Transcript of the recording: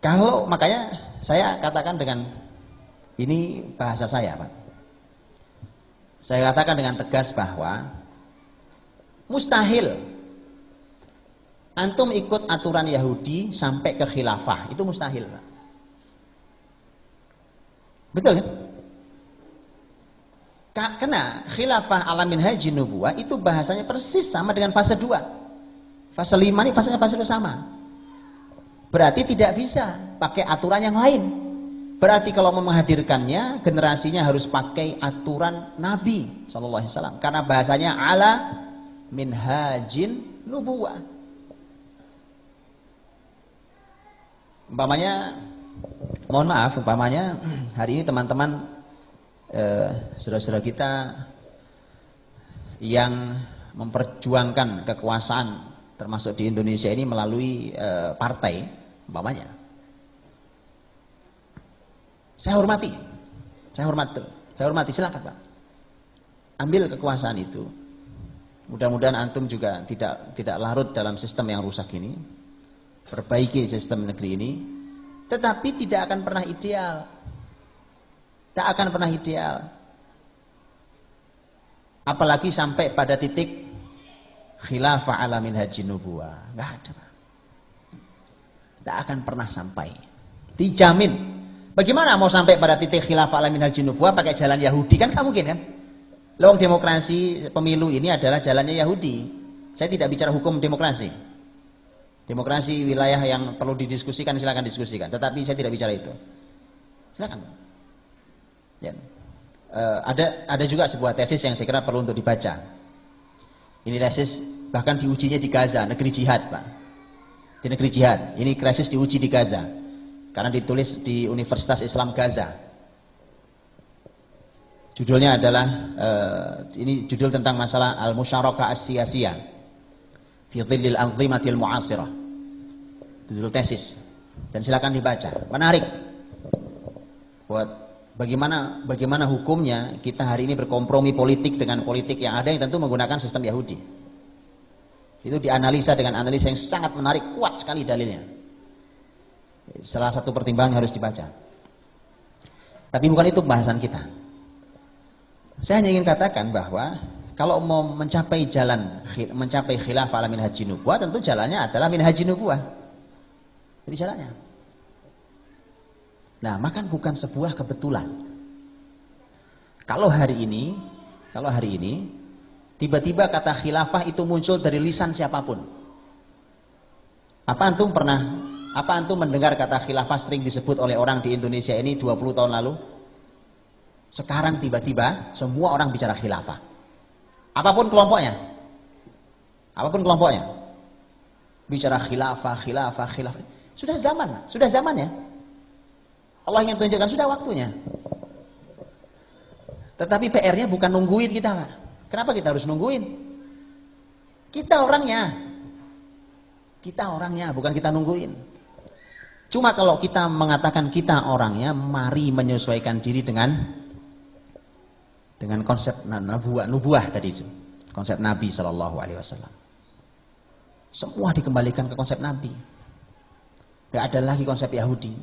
Kalau makanya saya katakan dengan ini bahasa saya, Pak. Saya katakan dengan tegas bahwa mustahil antum ikut aturan Yahudi sampai ke khilafah, itu mustahil, Pak. Betul kan? Karena khilafah ala minhaji nubuwah itu bahasanya persis sama dengan fase 2. Fase 5 ini fasenya fase 2 sama. Berarti tidak bisa pakai aturan yang lain. Berarti kalau mau menghadirkannya, generasinya harus pakai aturan Nabi sallallahu alaihi wasallam. Karena bahasanya ala minhajin nubuwah. Umpamanya, mohon maaf, umpamanya hari ini teman-teman saudara-saudara kita yang memperjuangkan kekuasaan termasuk di Indonesia ini melalui partai, umpamanya. Saya hormati, silakan Pak. Ambil kekuasaan itu. Mudah-mudahan antum juga tidak larut dalam sistem yang rusak ini. Perbaiki sistem negeri ini. Tetapi tidak akan pernah ideal. Tak akan pernah ideal. Apalagi sampai pada titik khilafah ala minhajin nubuwah. Enggak ada, Pak. Tak akan pernah sampai. Dijamin. Bagaimana mau sampai pada titik khilafah ala minhajin nubuwah pakai jalan Yahudi? Kan nggak mungkin kan? Lowong demokrasi pemilu ini adalah jalannya Yahudi. Saya tidak bicara hukum demokrasi. Demokrasi wilayah yang perlu didiskusikan silakan diskusikan. Tetapi saya tidak bicara itu. Silakan. Ya. Ada juga sebuah tesis yang saya kira perlu untuk dibaca. Ini tesis bahkan diujinya di Gaza, negeri jihad, Pak. Di negeri jihad. Ini tesis diuji di Gaza. Karena ditulis di Universitas Islam Gaza. Judulnya adalah ini judul tentang masalah al-musyarakah as-siyasiyah fi dhillil anzimatil mu'asirah. Judul tesis. Dan silakan dibaca. Menarik. Buat bagaimana hukumnya kita hari ini berkompromi politik dengan politik yang ada yang tentu menggunakan sistem Yahudi. Itu dianalisa dengan analisa yang sangat menarik, kuat sekali dalilnya. Salah satu pertimbangan harus dibaca. Tapi bukan itu pembahasan kita. Saya hanya ingin katakan bahwa kalau mau mencapai khilafah ala minhajin nubuwah, tentu jalannya adalah minhajin nubuwah. Jadi jalannya. Nah, maka bukan sebuah kebetulan. Kalau hari ini tiba-tiba kata khilafah itu muncul dari lisan siapapun. Apa antum mendengar kata khilafah sering disebut oleh orang di Indonesia ini 20 tahun lalu? Sekarang tiba-tiba semua orang bicara khilafah. Apapun kelompoknya. Bicara khilafah. Sudah zamannya. Allah ingin tunjukkan sudah waktunya. Tetapi PR-nya bukan nungguin kita, Pak. Kenapa kita harus nungguin? Kita orangnya, bukan kita nungguin. Cuma kalau kita mengatakan kita orangnya, mari menyesuaikan diri dengan konsep nubuah tadi itu. Konsep Nabi Shallallahu Alaihi Wasallam. Semua dikembalikan ke konsep Nabi. Gak ada lagi konsep Yahudi.